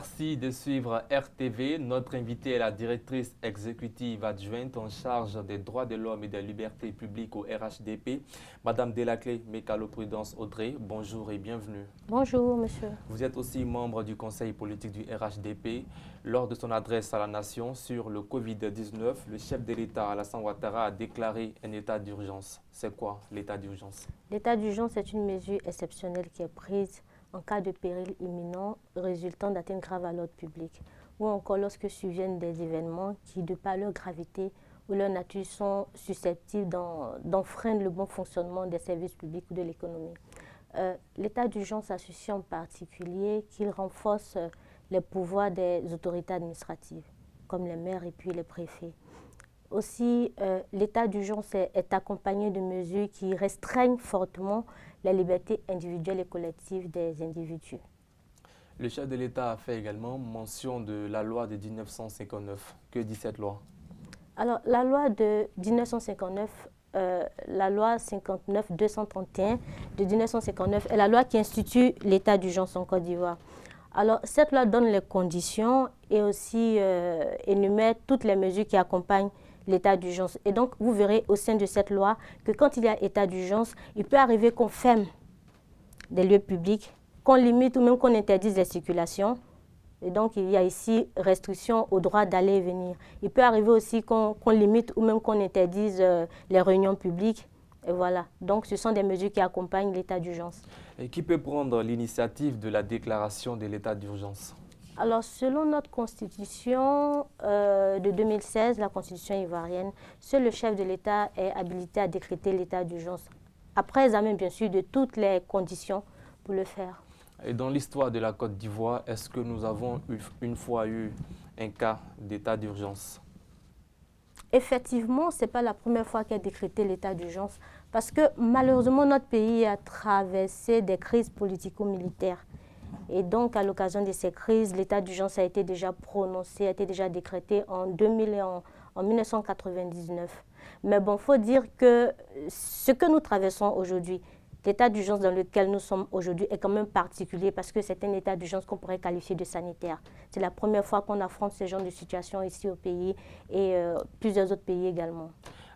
Merci de suivre RTV. Notre invitée est la directrice exécutive adjointe en charge des droits de l'homme et des libertés publiques au RHDP, Madame Delaclé Mécalo-Prudence Audrey. Bonjour et bienvenue. Bonjour, monsieur. Vous êtes aussi membre du conseil politique du RHDP. Lors de son adresse à la nation sur le Covid-19, le chef de l'État, Alassane Ouattara, a déclaré un état d'urgence. C'est quoi l'état d'urgence? L'état d'urgence est une mesure exceptionnelle qui est prise en cas de péril imminent résultant d'atteintes graves à l'ordre public ou encore lorsque surviennent des événements qui, de par leur gravité ou leur nature, sont susceptibles d'enfreindre le bon fonctionnement des services publics ou de l'économie. L'état d'urgence associe en particulier qu'il renforce les pouvoirs des autorités administratives, comme les maires et puis les préfets. Aussi, l'état d'urgence est accompagné de mesures qui restreignent fortement la liberté individuelle et collective des individus. Le chef de l'État a fait également mention de la loi de 1959. Que dit cette loi? Alors, la loi de 1959, la loi 59-231 de 1959 est la loi qui institue l'état d'urgence en Côte d'Ivoire. Alors, cette loi donne les conditions et aussi énumère toutes les mesures qui accompagnent l'état d'urgence. Et donc, vous verrez au sein de cette loi que quand il y a état d'urgence, il peut arriver qu'on ferme des lieux publics, qu'on limite ou même qu'on interdise les circulations. Et donc, il y a ici restriction au droit d'aller et venir. Il peut arriver aussi qu'on limite ou même qu'on interdise les réunions publiques. Et voilà. Donc, ce sont des mesures qui accompagnent l'état d'urgence. Et qui peut prendre l'initiative de la déclaration de l'état d'urgence? Alors, selon notre constitution de 2016, la constitution ivoirienne, seul le chef de l'État est habilité à décréter l'état d'urgence, après examen bien sûr de toutes les conditions pour le faire. Et dans l'histoire de la Côte d'Ivoire, est-ce que nous avons une fois eu un cas d'état d'urgence? Effectivement, ce n'est pas la première fois qu'est décrété l'état d'urgence, parce que malheureusement, notre pays a traversé des crises politico-militaires. Et donc, à l'occasion de ces crises, l'état d'urgence a été déjà prononcé, a été déjà décrété en 2000 et en 1999. Mais bon, il faut dire que ce que nous traversons aujourd'hui, l'état d'urgence dans lequel nous sommes aujourd'hui est quand même particulier parce que c'est un état d'urgence qu'on pourrait qualifier de sanitaire. C'est la première fois qu'on affronte ce genre de situation ici au pays et plusieurs autres pays également.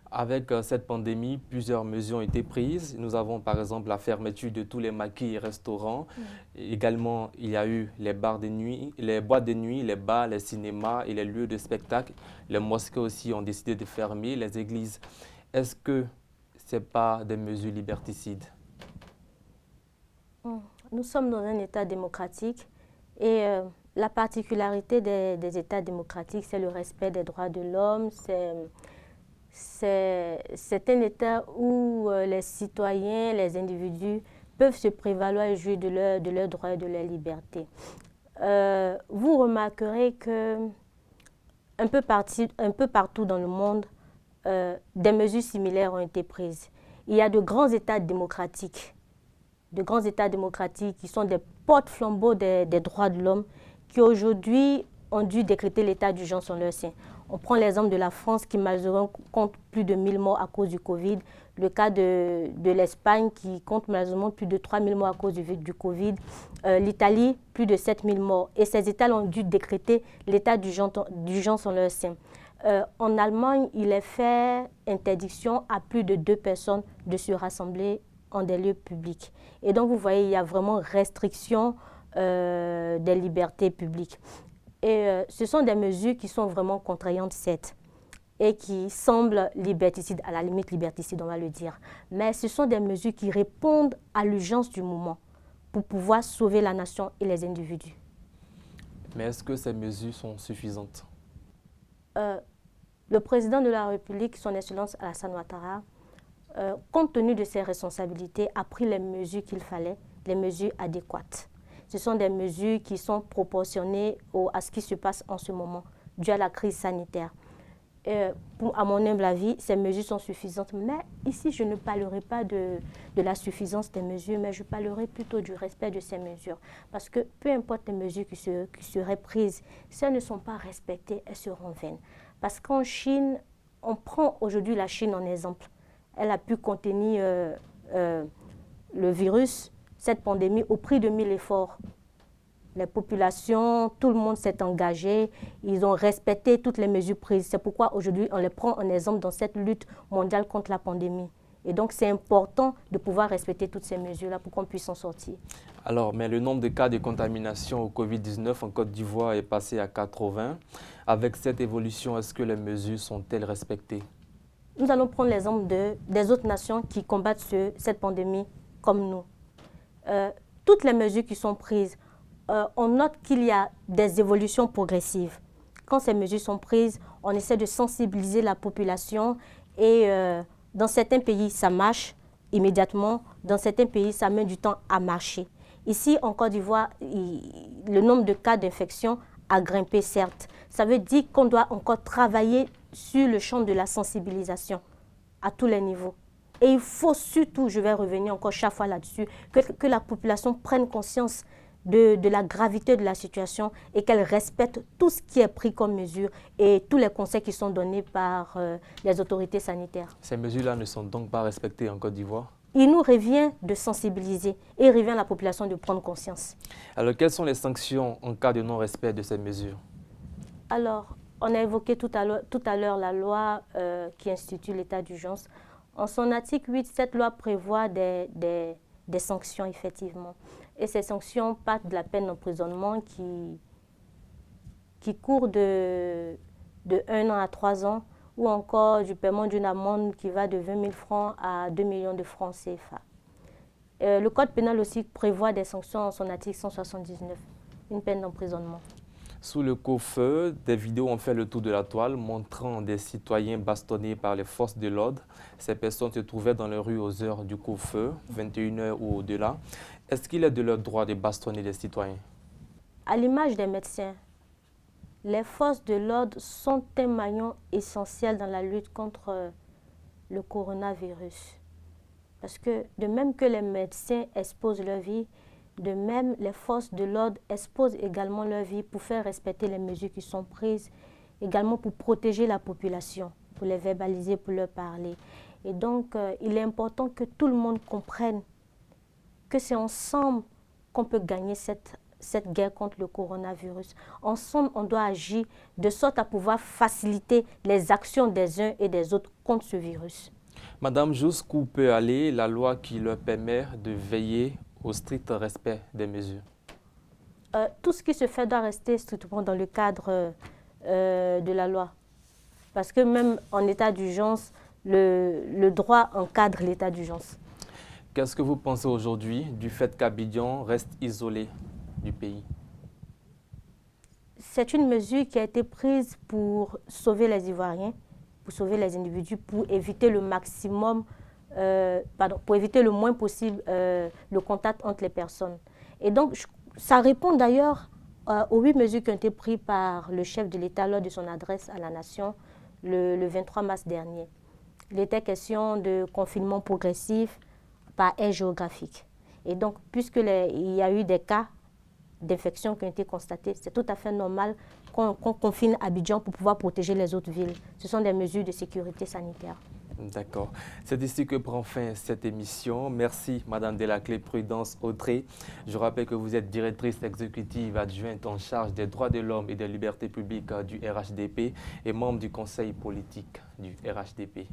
Avec cette pandémie, plusieurs mesures ont été prises. Nous avons par exemple la fermeture de tous les maquis et restaurants. Également, il y a eu les bars de nuit, les boîtes de nuit, les bars, les cinémas et les lieux de spectacle. Les mosquées aussi ont décidé de fermer, les églises. Est-ce que ce n'est pas des mesures liberticides? Nous sommes dans un État démocratique et la particularité des États démocratiques, c'est le respect des droits de l'homme. C'est un État où les citoyens, les individus peuvent se prévaloir et jouir de leurs droits et de leurs libertés. Vous remarquerez que un peu partout dans le monde, des mesures similaires ont été prises. Il y a de grands États démocratiques qui sont des porte-flambeaux des droits de l'homme, qui aujourd'hui ont dû décréter l'état d'urgence en leur sein. On prend l'exemple de la France qui malheureusement compte plus de 1000 morts à cause du Covid, le cas de l'Espagne qui compte malheureusement plus de 3000 morts à cause du Covid, l'Italie plus de 7000 morts. Et ces États ont dû décréter l'état d'urgence en leur sein. En Allemagne, il est fait interdiction à plus de 2 personnes de se rassembler en des lieux publics. Et donc, vous voyez, il y a vraiment restriction des libertés publiques. Et ce sont des mesures qui sont vraiment contraignantes, certes, et qui semblent liberticides, à la limite liberticides, on va le dire. Mais ce sont des mesures qui répondent à l'urgence du moment pour pouvoir sauver la nation et les individus. Mais est-ce que ces mesures sont suffisantes? Le président de la République, son Excellence Alassane Ouattara, compte tenu de ses responsabilités, a pris les mesures qu'il fallait, les mesures adéquates. Ce sont des mesures qui sont proportionnées à ce qui se passe en ce moment, dû à la crise sanitaire. À mon humble avis, ces mesures sont suffisantes. Mais ici, je ne parlerai pas de la suffisance des mesures, mais je parlerai plutôt du respect de ces mesures. Parce que peu importe les mesures qui seraient prises, si elles ne sont pas respectées, elles seront vaines. Parce qu'en Chine, on prend aujourd'hui la Chine en exemple. Elle a pu contenir le virus, cette pandémie, au prix de 1000 efforts. Les populations, tout le monde s'est engagé, ils ont respecté toutes les mesures prises. C'est pourquoi aujourd'hui, on les prend en exemple dans cette lutte mondiale contre la pandémie. Et donc, c'est important de pouvoir respecter toutes ces mesures-là pour qu'on puisse s'en sortir. Alors, mais le nombre de cas de contamination au Covid-19 en Côte d'Ivoire est passé à 80. Avec cette évolution, est-ce que les mesures sont-elles respectées? Nous allons prendre l'exemple des autres nations qui combattent cette pandémie comme nous. Toutes les mesures qui sont prises, on note qu'il y a des évolutions progressives. Quand ces mesures sont prises, on essaie de sensibiliser la population et dans certains pays, ça marche immédiatement. Dans certains pays, ça met du temps à marcher. Ici, en Côte d'Ivoire, le nombre de cas d'infection a grimpé, certes. Ça veut dire qu'on doit encore travailler sur le champ de la sensibilisation à tous les niveaux. Et il faut surtout, je vais revenir encore chaque fois là-dessus, que la population prenne conscience de la gravité de la situation et qu'elle respecte tout ce qui est pris comme mesure et tous les conseils qui sont donnés par les autorités sanitaires. Ces mesures-là ne sont donc pas respectées en Côte d'Ivoire? Il nous revient de sensibiliser et il revient à la population de prendre conscience. Alors, quelles sont les sanctions en cas de non-respect de ces mesures? Alors, on a évoqué tout à l'heure la loi qui institue l'état d'urgence. En son article 8, cette loi prévoit des sanctions, effectivement. Et ces sanctions partent de la peine d'emprisonnement qui court de 1 an à 3 ans, ou encore du paiement d'une amende qui va de 20 000 francs à 2 millions de francs CFA. Le Code pénal aussi prévoit des sanctions en son article 179, une peine d'emprisonnement. Sous le couvre-feu, des vidéos ont fait le tour de la toile montrant des citoyens bastonnés par les forces de l'ordre. Ces personnes se trouvaient dans les rues aux heures du couvre-feu, 21h ou au-delà. Est-ce qu'il est de leur droit de bastonner les citoyens? À l'image des médecins, les forces de l'ordre sont un maillon essentiel dans la lutte contre le coronavirus. Parce que de même que les médecins exposent leur vie, de même les forces de l'ordre exposent également leur vie pour faire respecter les mesures qui sont prises, également pour protéger la population, pour les verbaliser, pour leur parler. Et donc, il est important que tout le monde comprenne que c'est ensemble qu'on peut gagner cette guerre contre le coronavirus. Ensemble, on doit agir de sorte à pouvoir faciliter les actions des uns et des autres contre ce virus. Madame, jusqu'où peut aller la loi qui leur permet de veiller au strict respect des mesures? Tout ce qui se fait doit rester strictement dans le cadre de la loi. Parce que même en état d'urgence, le droit encadre l'état d'urgence. Qu'est-ce que vous pensez aujourd'hui du fait qu'Abidjan reste isolé du pays? C'est une mesure qui a été prise pour sauver les Ivoiriens, pour sauver les individus, pour éviter le maximum, pour éviter le moins possible le contact entre les personnes. Et donc, ça répond d'ailleurs aux 8 mesures qui ont été prises par le chef de l'État lors de son adresse à la nation le 23 mars dernier. Il était question de confinement progressif par aire géographique. Et donc, puisqu'il y a eu des cas d'infection qui ont été constatés, c'est tout à fait normal qu'on confine Abidjan pour pouvoir protéger les autres villes. Ce sont des mesures de sécurité sanitaire. D'accord. C'est ici que prend fin cette émission. Merci, Madame Delaclé Prudence Autré. Je rappelle que vous êtes directrice exécutive adjointe en charge des droits de l'homme et des libertés publiques du RHDP et membre du conseil politique du RHDP.